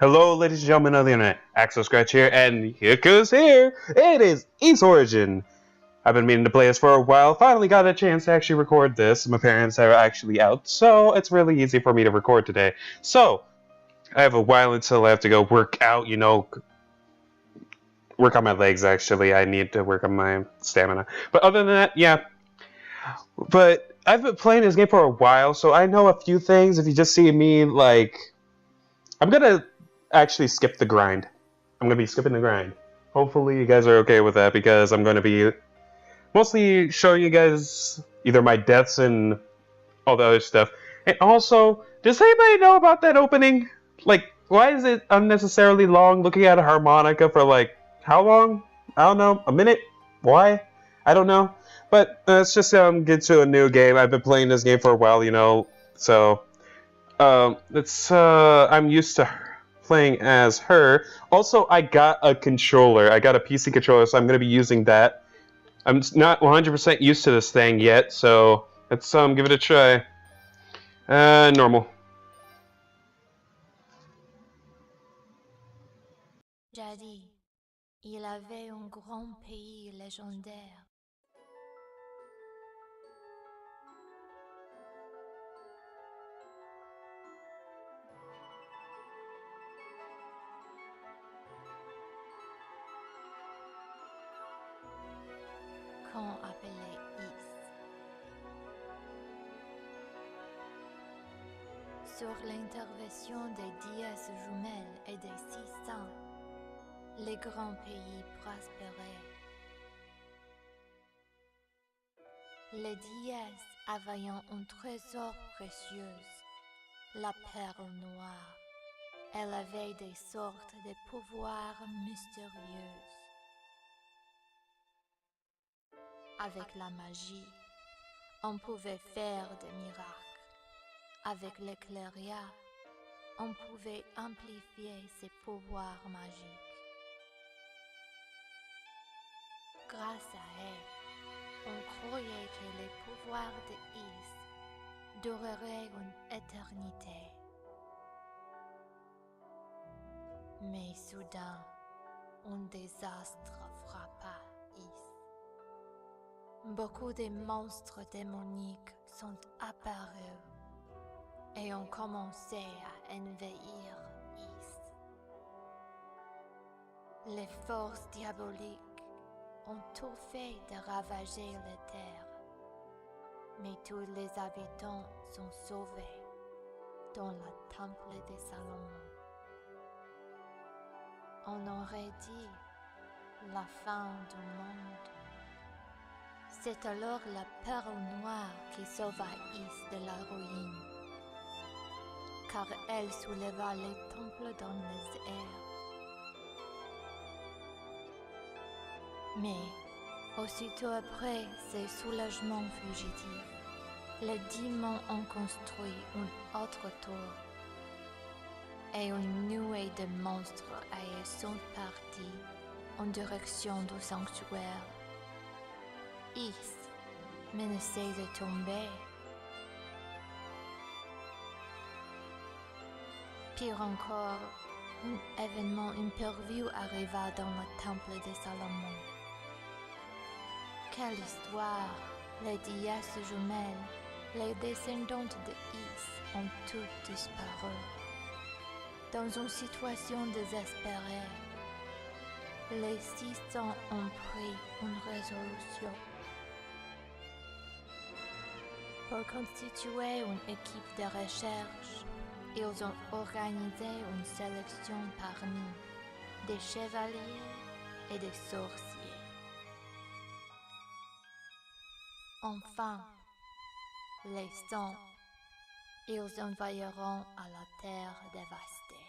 Hello, ladies and gentlemen of the internet. Axel Scratch here, and here goes here. It is East Origin. I've been meaning to play this for a while. Finally got a chance to actually record this. My parents are actually out, so it's really easy for me to record today. So, I have a while until I have to go work out, work on my legs, actually. I need to work on my stamina. But other than that, yeah. But I've been playing this game for a while, so I know a few things. If you just see me, I'm gonna actually skip the grind. I'm gonna be skipping the grind. Hopefully you guys are okay with that, because I'm gonna be mostly showing you guys either my deaths and all the other stuff. And also, does anybody know about that opening? Like, why is it unnecessarily long, looking at a harmonica for how long? I don't know, a minute? Why? I don't know. But let's just get to a new game. I've been playing this game for a while, so I'm used to playing as her. Also, I got a controller. I got a PC controller, so I'm going to be using that. I'm not 100% used to this thing yet, so let's give it a try. Normal. Jadis, il avait un grand pays légendaire. Qu'on appelait Is. Sur l'intervention des déesses jumelles et des six saints, les grands pays prospéraient. Les déesses avaient un trésor précieux, la perle noire. Elle avait des sortes de pouvoirs mystérieux. Avec la magie, on pouvait faire des miracles. Avec l'éclairia, on pouvait amplifier ses pouvoirs magiques. Grâce à elle, on croyait que les pouvoirs de Is dureraient une éternité. Mais soudain, un désastre frappa Is. Beaucoup de monstres démoniques sont apparus et ont commencé à envahir Is. Les forces diaboliques ont tout fait de ravager la terre, mais tous les habitants sont sauvés dans le temple de Salomon. On aurait dit la fin du monde. C'est alors la perle noire qui sauva Is de la ruine, car elle souleva les temples dans les airs. Mais, aussitôt après ces soulagements fugitifs, les démons ont construit une autre tour, et une nuée de monstres sont partis en direction du sanctuaire. Is menaçait de tomber. Pire encore, un événement imprévu arriva dans le temple de Salomon. Quelle histoire! Les déesses jumelles, les descendantes de Is, ont toutes disparu. Dans une situation désespérée, les 600 ont pris une résolution. Pour constituer une équipe de recherche, ils ont organisé une sélection parmi des chevaliers et des sorciers. Enfin, les 100, ils envahiront à la terre dévastée.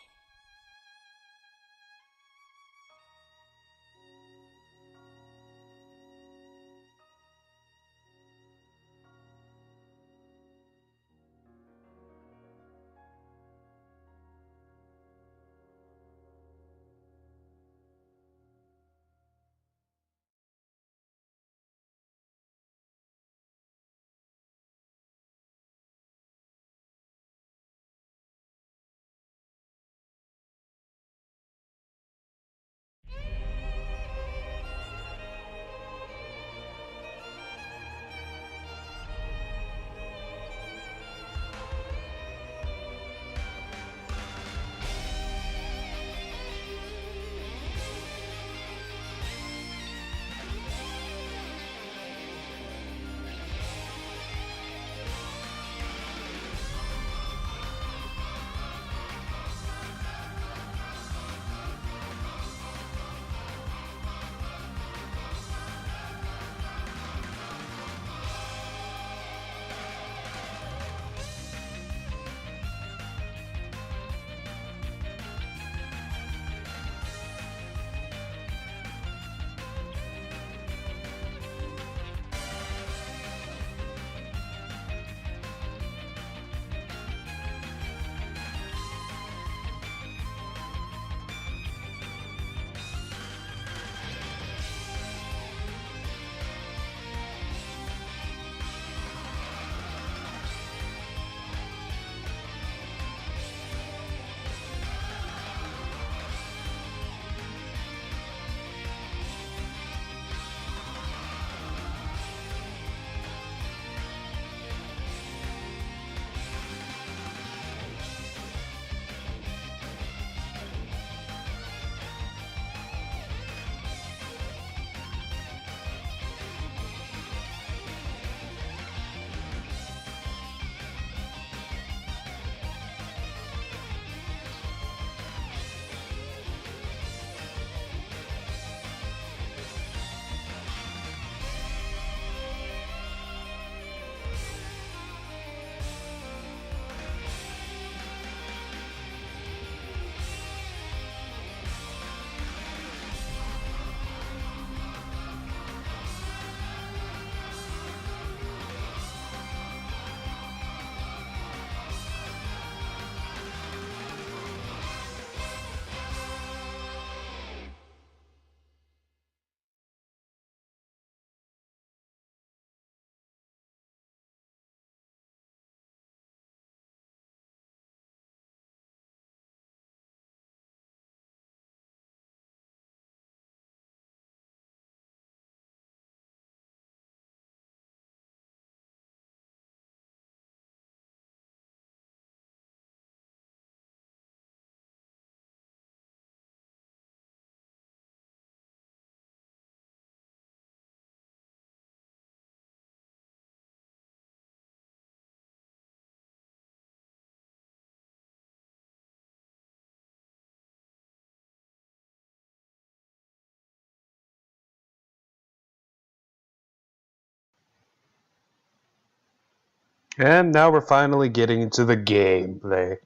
And now we're finally getting into the gameplay.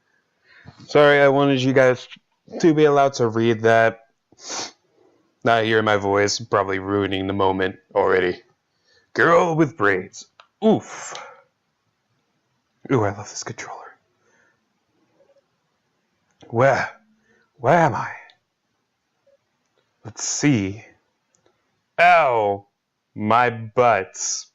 Sorry, I wanted you guys to be allowed to read that. Not hearing my voice, probably ruining the moment already. Girl with braids. Oof. Ooh, I love this controller. Where am I? Let's see. Ow, my butts.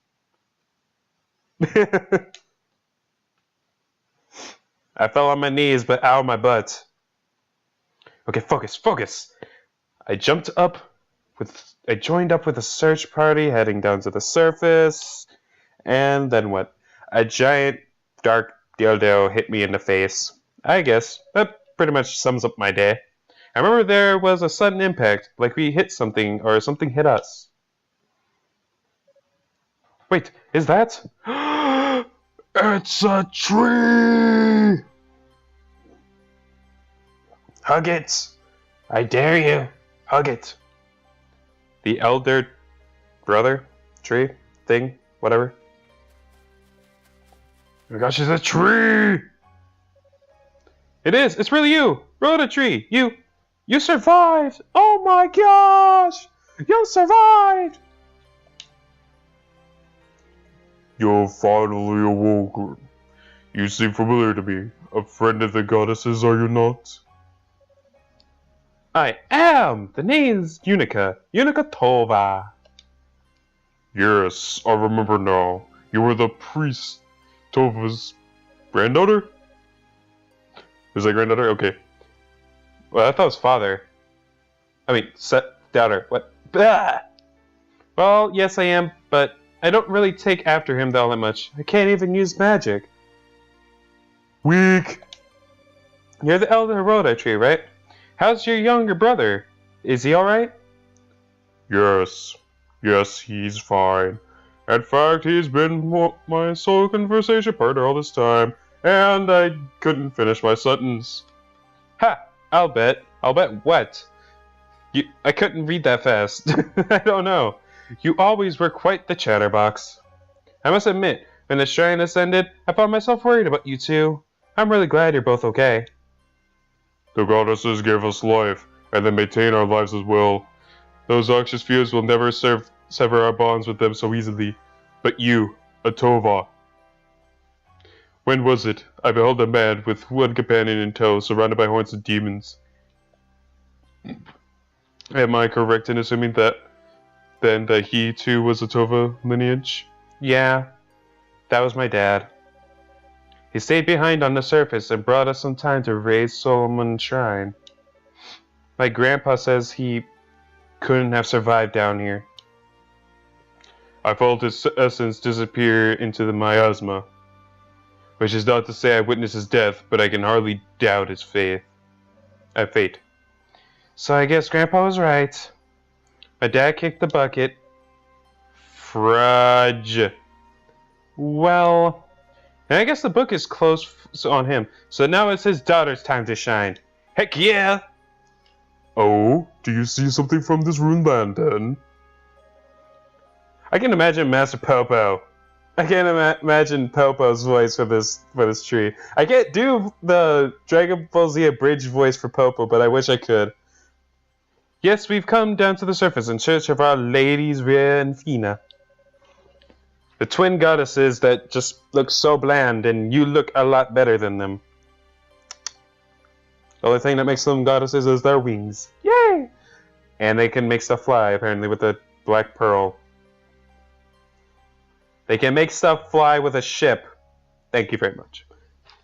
I fell on my knees, but ow, my butt. Okay, focus. I joined up with a search party heading down to the surface, and then what? A giant dark dildo hit me in the face. I guess that pretty much sums up my day. I remember there was a sudden impact, like we hit something or something hit us. Wait, is that? It's a tree! Hug it! I dare you! Hug it! The elder brother tree thing, whatever. Oh my gosh, it's a tree! It is! It's really you! Rhoda tree! You survived! Oh my gosh! You survived! You're finally awoken. You seem familiar to me. A friend of the goddesses, are you not? I am! The name's Unica. Unica Tova. Yes, I remember now. You were the priest Tova's granddaughter? Was that granddaughter? Okay. Well, I thought it was father. I mean, daughter. What? Blah! Well, yes I am, but I don't really take after him all that much. I can't even use magic. Weak! You're the elder Rhoda tree, right? How's your younger brother? Is he alright? Yes, he's fine. In fact, he's been my sole conversation partner all this time, and I couldn't finish my sentence. Ha! I'll bet what? I couldn't read that fast. I don't know. You always were quite the chatterbox. I must admit, when the shrine ascended, I found myself worried about you two. I'm really glad you're both okay. The goddesses gave us life, and they maintain our lives as well. Those anxious fears will never sever our bonds with them so easily. But you, Atova. When was it? I beheld a man with one companion in tow, surrounded by hordes of demons. Am I correct in assuming that he too was Atova lineage? Yeah, that was my dad. He stayed behind on the surface and brought us some time to raise Solomon's shrine. My grandpa says he couldn't have survived down here. I felt his essence disappear into the miasma, which is not to say I witnessed his death, but I can hardly doubt his fate. So I guess Grandpa was right. My dad kicked the bucket. Fudge. Well, and I guess the book is closed on him, so now it's his daughter's time to shine. Heck yeah! Oh, do you see something from this rune land then? I can imagine Master Popo. I can't imagine Popo's voice for this tree. I can't do the Dragon Ball Z abridged voice for Popo, but I wish I could. Yes, we've come down to the surface in search of our ladies Rhea and Fina. The twin goddesses that just look so bland, and you look a lot better than them. The only thing that makes them goddesses is their wings. Yay! And they can make stuff fly, apparently, with a black pearl. They can make stuff fly with a ship. Thank you very much.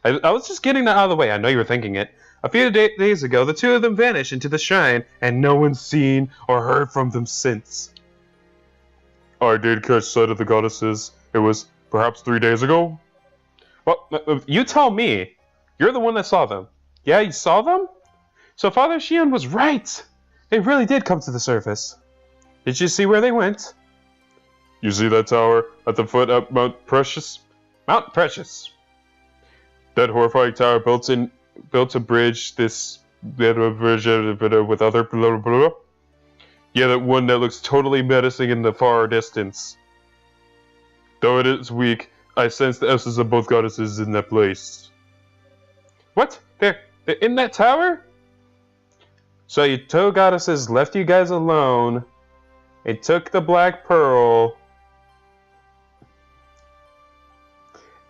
I was just getting that out of the way. I know you were thinking it. A few days ago, the two of them vanished into the shrine, and no one's seen or heard from them since. I did catch sight of the goddesses. It was perhaps 3 days ago? Well, you tell me. You're the one that saw them. Yeah, you saw them? So Father Shion was right. They really did come to the surface. Did you see where they went? You see that tower at the foot of Mount Precious? Mount Precious. That horrifying tower built to bridge this bridge with other blah, blah, blah. Yeah, that one that looks totally menacing in the far distance. Though it is weak, I sense the essence of both goddesses in that place. What? They're in that tower? So your two goddesses left you guys alone. It took the Black Pearl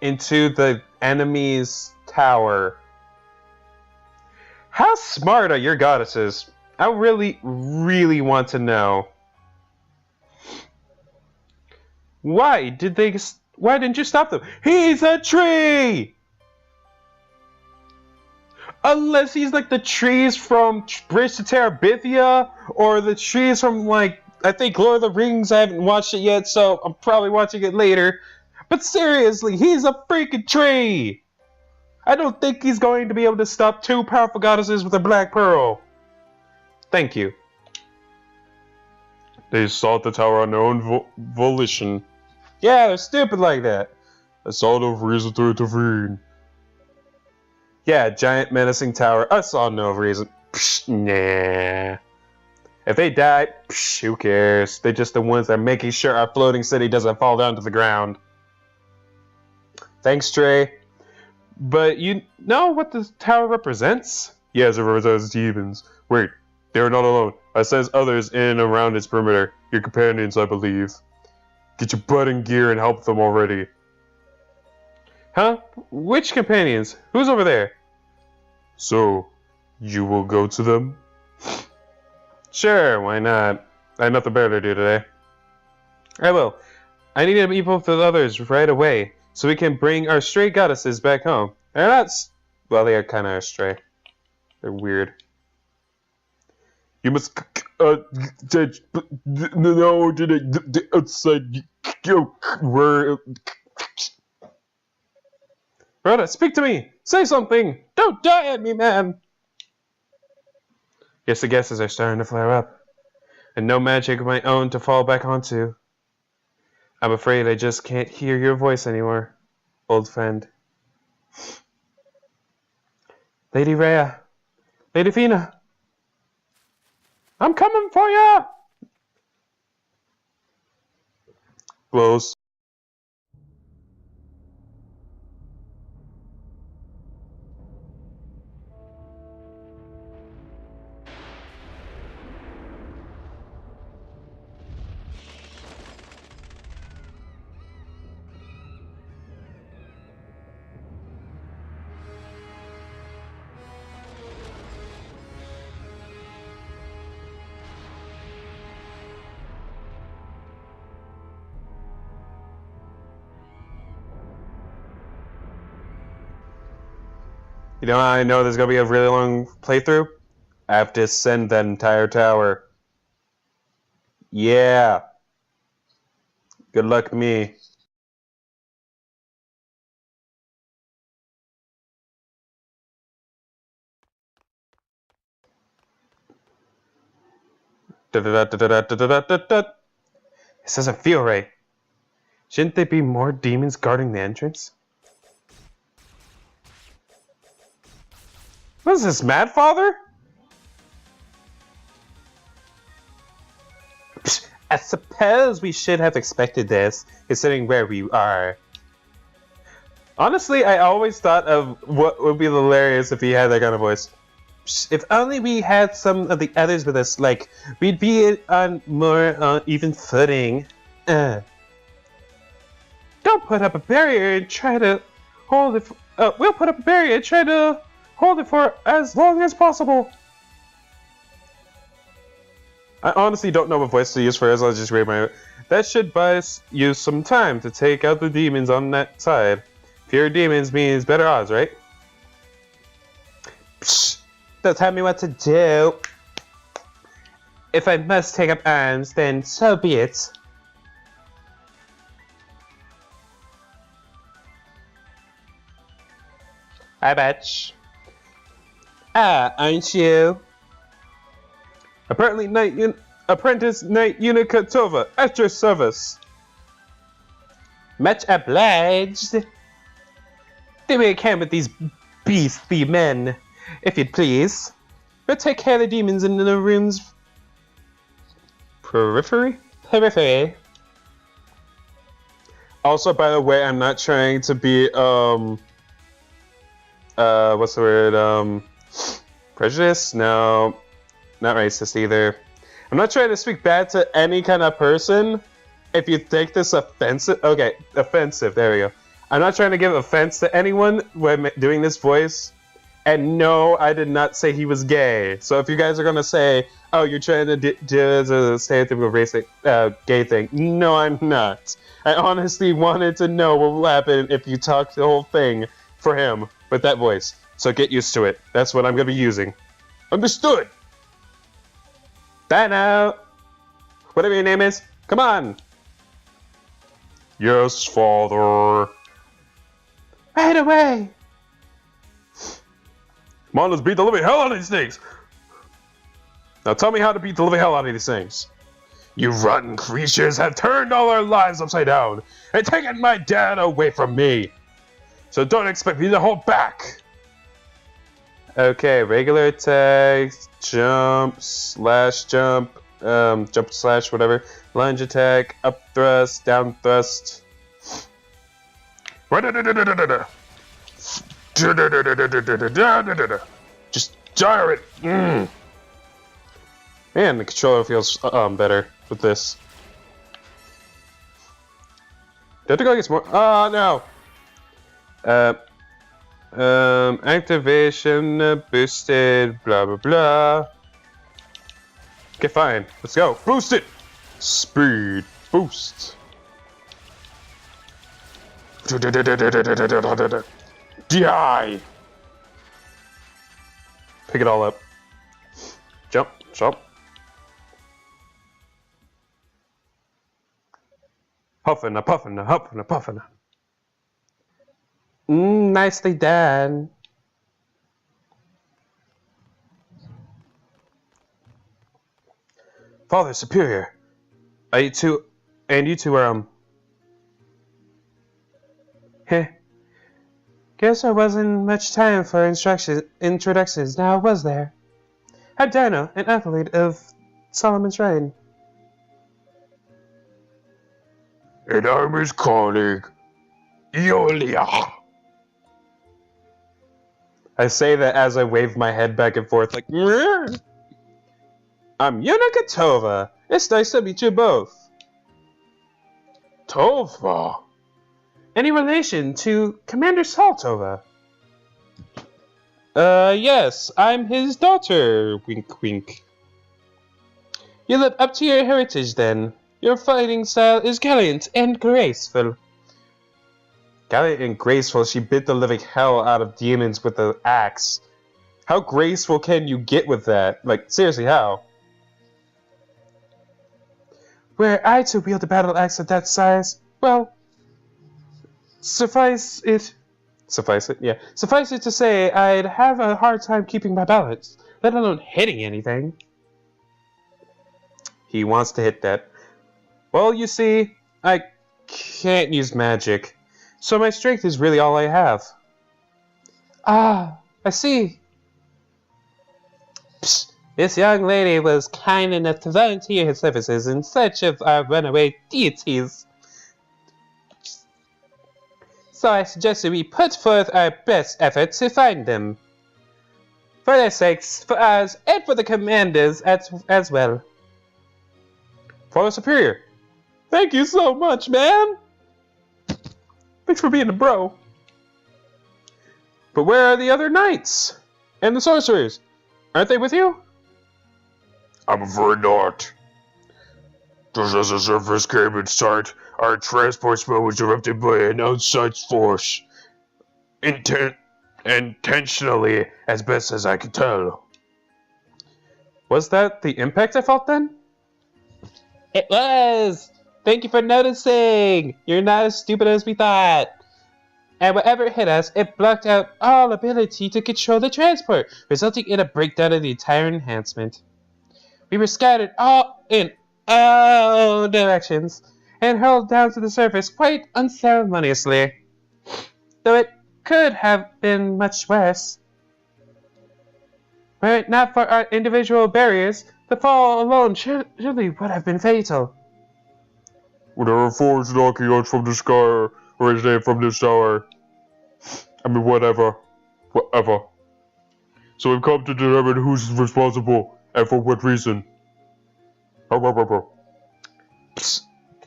into the enemy's tower. How smart are your goddesses? I really, really want to know. Why didn't you stop them? He's a tree! Unless he's like the trees from Bridge to Terabithia, or the trees from, like, I think Lord of the Rings. I haven't watched it yet, so I'm probably watching it later. But seriously, he's a freaking tree! I don't think he's going to be able to stop two powerful goddesses with a Black Pearl. Thank you. They sought the tower on their own volition. Yeah, they're stupid like that. I saw no reason to intervene. Yeah, giant menacing tower. I saw no reason. Psh, nah. If they die, psh, who cares? They're just the ones that are making sure our floating city doesn't fall down to the ground. Thanks, Trey. But you know what the tower represents? Yes, it represents demons. Wait, they are not alone. I sense others in and around its perimeter. Your companions, I believe. Get your butt in gear and help them already. Huh? Which companions? Who's over there? So, you will go to them? Sure, why not? I have nothing better to do today. I will. I need to meet both the others right away, so we can bring our stray goddesses back home. They're not... Well, they are kind of stray. They're weird. You must... no, outside... Where... Rhoda, speak to me! Say something! Don't die at me, man! Guess the guesses are starting to flare up. And no magic of my own to fall back onto. I'm afraid I just can't hear your voice anymore, old friend. Lady Rhea! Lady Fina! I'm coming for ya! Close. You know how I know there's going to be a really long playthrough? I have to ascend that entire tower. Yeah. Good luck me. This doesn't feel right. Shouldn't there be more demons guarding the entrance? What is this, Mad Father? I suppose we should have expected this, considering where we are. Honestly, I always thought of what would be hilarious if he had that kind of voice. If only we had some of the others with us, like, we'd be on more even footing. Don't put up a barrier and try to hold it. We'll put up a barrier and try to hold it for as long as possible. I honestly don't know what voice to use for it, so I'll just read my... That should buy us you some time to take out the demons on that side. Fewer demons means better odds, right? Psh, don't tell me what to do. If I must take up arms, then so be it. I bet. Ah, aren't you? Apparently, Apprentice Knight Unikatova, at your service. Much obliged. Do me a can with these beastly men, if you'd please. We'll take care of the demons in the room's periphery. Also, by the way, I'm not trying to be, what's the word, prejudiced? No, not racist either. I'm not trying to speak bad to any kind of person. If you take this offensive, okay, offensive, there we go. I'm not trying to give offense to anyone when doing this voice. And no, I did not say he was gay. So if you guys are going to say, oh, you're trying to do the stereotypical racist, gay thing. No, I'm not. I honestly wanted to know what will happen if you talk the whole thing for him with that voice. So get used to it. That's what I'm going to be using. Understood? Bye now. Whatever your name is, come on. Yes, father. Right away. Come on, let's beat the living hell out of these things. Now tell me how to beat the living hell out of these things. You rotten creatures have turned all our lives upside down and taken my dad away from me. So don't expect me to hold back. Okay, regular attack, jump, slash jump, jump slash whatever, lunge attack, up thrust, down thrust. Just gyre it. Man, the controller feels better with this. Do I have to go get some more? Oh no. Activation boosted, blah blah blah. Okay, fine. Let's go. Boost it. Speed boost. Die. Pick it all up. Jump, jump. Huffing, puffing, huffing, puffing. Nicely done. Father Superior, you two are, heh. Guess there wasn't much time for introductions now, was there? I'm Dino, an athlete of Solomon's Reign. And I'm his colleague, Yolia. I say that as I wave my head back and forth like, Mrr. I'm Yunika Tova. It's nice to meet you both. Tova? Any relation to Commander Saltova? Yes, I'm his daughter, wink wink. You live up to your heritage then. Your fighting style is gallant and graceful. Gallant and graceful, she bit the living hell out of demons with the axe. How graceful can you get with that? Like, seriously, how? Were I to wield a battle axe of that size, well, suffice it to say, I'd have a hard time keeping my balance, let alone hitting anything. He wants to hit that. Well, you see, I can't use magic, so my strength is really all I have. Ah, I see. Psst. This young lady was kind enough to volunteer her services in search of our runaway deities. So I suggested we put forth our best efforts to find them. For their sakes, for ours, and for the commanders as well. Father Superior, thank you so much, man! Thanks for being a bro. But where are the other knights? And the sorcerers? Aren't they with you? I'm afraid not. Just as the surface came in sight, our transport spell was interrupted by an outside force. Intentionally, as best as I can tell. Was that the impact I felt then? It was! Thank you for noticing! You're not as stupid as we thought. And whatever hit us, it blocked out all ability to control the transport, resulting in a breakdown of the entire enhancement. We were scattered in all directions, and hurled down to the surface quite unceremoniously. Though it could have been much worse. Were it not for our individual barriers, the fall alone surely would have been fatal. There are force knocking us from the sky, or is it from this tower? I mean, whatever. Whatever. So we've come to determine who's responsible, and for what reason.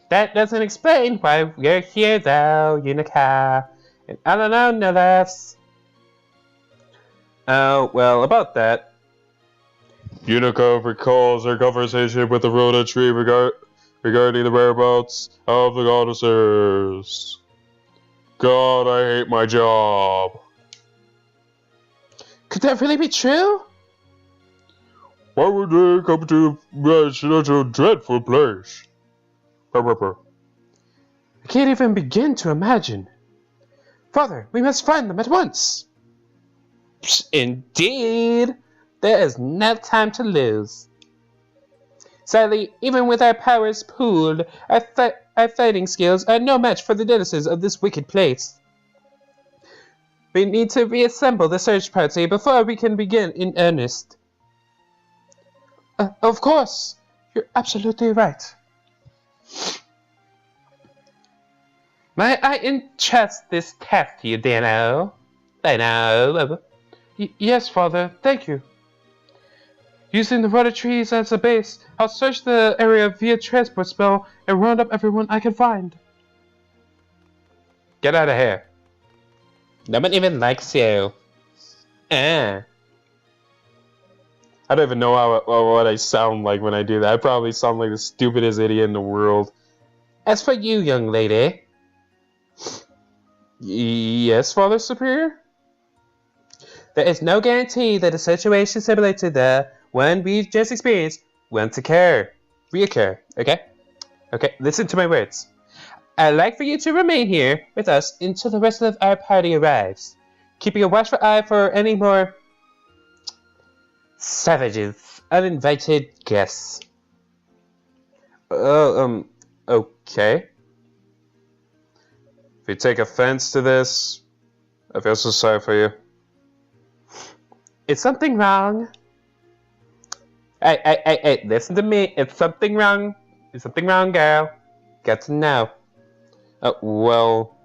That doesn't explain why we're here, though, Unica. And I don't know, no less. Oh, well, about that. Unica recalls her conversation with the Rhoda tree regarding the whereabouts of the goddesses. God, I hate my job. Could that really be true? Why would they come to such a dreadful place? I can't even begin to imagine. Father, we must find them at once. Indeed. There is no time to lose. Sadly, even with our powers pooled, our fighting skills are no match for the denizens of this wicked place. We need to reassemble the search party before we can begin in earnest. Of course, you're absolutely right. May I entrust this task to you, Dano? Yes, Father, thank you. Using the rudder trees as a base, I'll search the area via transport spell and round up everyone I can find. Get out of here. No one even likes you. I don't even know what I sound like when I do that. I probably sound like the stupidest idiot in the world. As for you, young lady. Yes, Father Superior? There is no guarantee that a situation similar to the one we've just experienced won't reoccur, okay? Okay, listen to my words. I'd like for you to remain here with us until the rest of our party arrives, keeping a watchful eye for any more savages, uninvited guests. Okay. If you take offense to this, I feel so sorry for you. Is something wrong? Hey, listen to me. It's something wrong. Is something wrong, girl? Got to know. Well,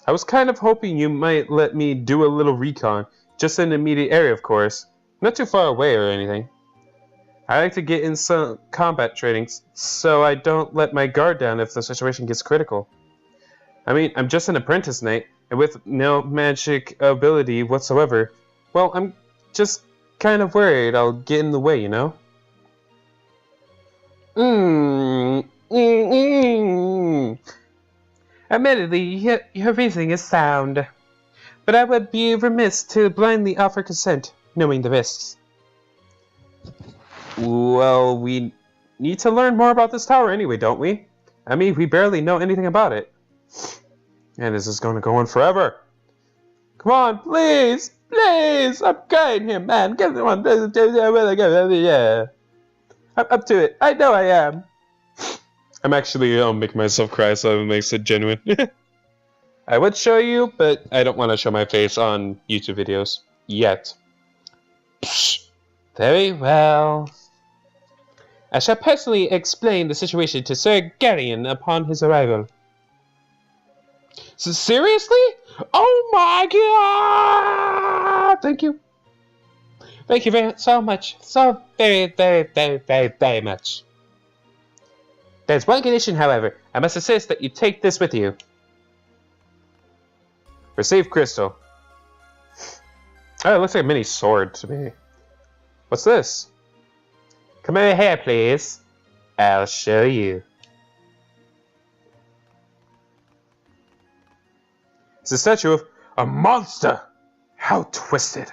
I was kind of hoping you might let me do a little recon, just in the immediate area, of course. Not too far away or anything. I like to get in some combat training, so I don't let my guard down if the situation gets critical. I mean, I'm just an apprentice knight, and with no magic ability whatsoever. Well, I'm just kind of worried I'll get in the way, you know? Admittedly, your reasoning is sound, but I would be remiss to blindly offer consent, knowing the risks. Well, we need to learn more about this tower anyway, don't we? I mean, we barely know anything about it. And this is going to go on forever. Come on, please! Please! I'm crying here, man! Get on! Yeah. I'm up to it. I know I am. I'm actually making myself cry, so it makes it genuine. I would show you, but I don't want to show my face on YouTube videos. Yet. Very well. I shall personally explain the situation to Sir Garrion upon his arrival. So seriously? Oh my god! Thank you. Thank you so much. So very much. There's one condition, however. I must insist that you take this with you. Receive crystal. Oh, it looks like a mini sword to me. What's this? Come over here, please. I'll show you. It's a statue of a monster. How twisted.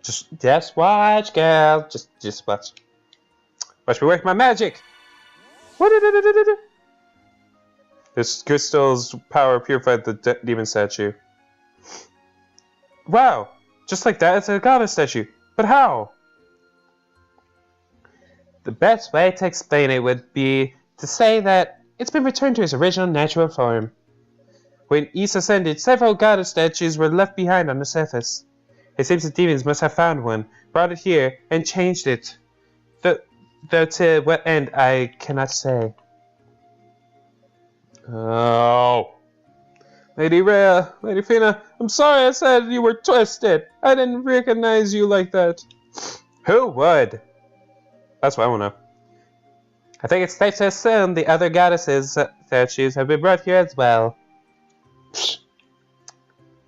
Just watch, girl. Just watch. Watch me work my magic. This crystal's power purified the demon statue. Wow, just like that, it's a goddess statue. But how? The best way to explain it would be to say that it's been returned to its original natural form. When Ys ascended, several goddess statues were left behind on the surface. It seems the demons must have found one, brought it here, and changed it. Though to what end, I cannot say. Oh. Lady Rhea, Lady Fina, I'm sorry I said you were twisted. I didn't recognize you like that. Who would? That's what I want to know. I think it's safe to assume the other goddesses' statues have been brought here as well.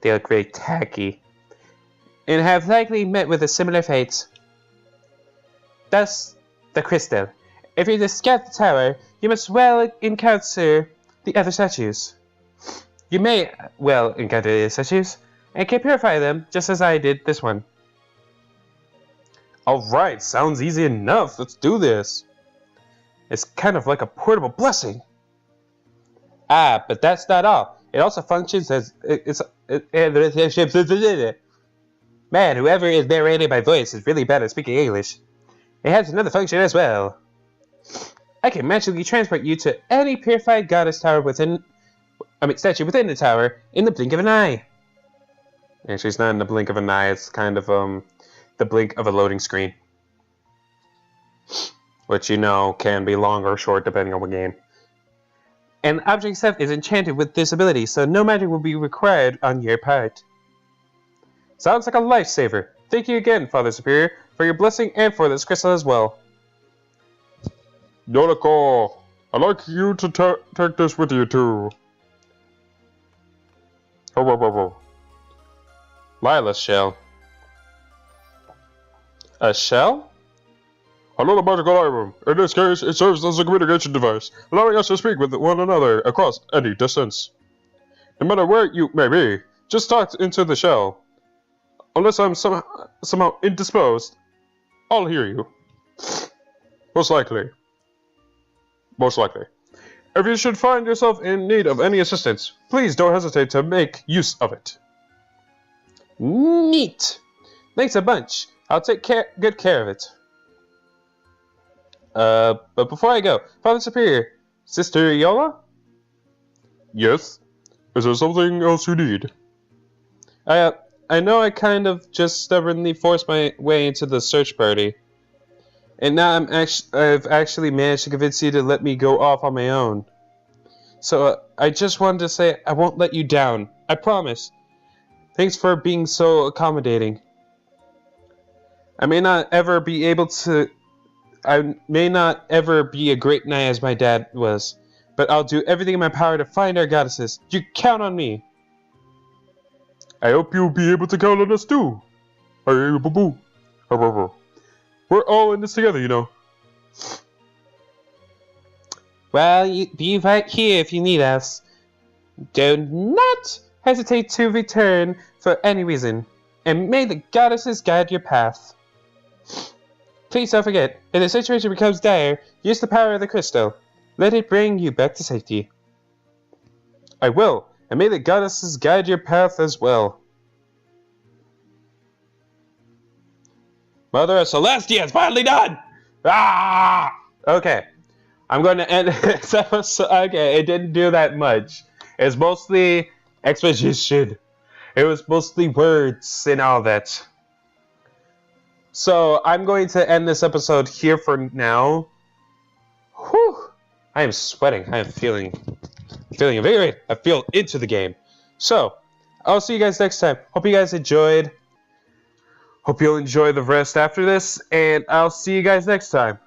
They look very tacky, and have likely met with a similar fate. Thus, the crystal. If you scout the tower, you must well encounter the other statues. You may well encounter the statues, and can purify them, just as I did this one. Alright, sounds easy enough. Let's do this. It's kind of like a portable blessing. Ah, but that's not all. It also functions as... Man, whoever is narrating my voice is really bad at speaking English. It has another function as well. I can magically transport you to any purified goddess tower statue within the tower in the blink of an eye. Actually, it's not in the blink of an eye. It's kind of the blink of a loading screen, which you know can be long or short depending on what game. And the object itself is enchanted with this ability, so no magic will be required on your part. Sounds like a lifesaver. Thank you again, Father Superior, for your blessing and for this crystal as well. Yonako, I'd like you to take this with you too. Lila's shell. A shell? Another magical item. In this case, it serves as a communication device, allowing us to speak with one another across any distance. No matter where you may be, just talk into the shell. Unless I'm somehow indisposed, I'll hear you. Most likely. If you should find yourself in need of any assistance, please don't hesitate to make use of it. Neat! Thanks a bunch. I'll take good care of it. But before I go, Father Superior, Sister Yola? Yes? Is there something else you need? I know I kind of just stubbornly forced my way into the search party. And now I've actually managed to convince you to let me go off on my own. So I just wanted to say I won't let you down. I promise. Thanks for being so accommodating. I may not ever be a great knight as my dad was, but I'll do everything in my power to find our goddesses. You count on me. I hope you'll be able to count on us too. We're all in this together, you know. Well, be right here if you need us. Do not hesitate to return for any reason, and may the goddesses guide your path. Please don't forget, if the situation becomes dire, use the power of the crystal. Let it bring you back to safety. I will, and may the goddesses guide your path as well. Mother of Celestia is finally done! Ah! Okay. I'm going to end this episode. Okay, it didn't do that much. It's mostly exposition. It was mostly words and all that. So, I'm going to end this episode here for now. Whew! I am sweating. I am feeling invigorated. I feel into the game. So, I'll see you guys next time. Hope you guys enjoyed. Hope you'll enjoy the rest after this, and I'll see you guys next time.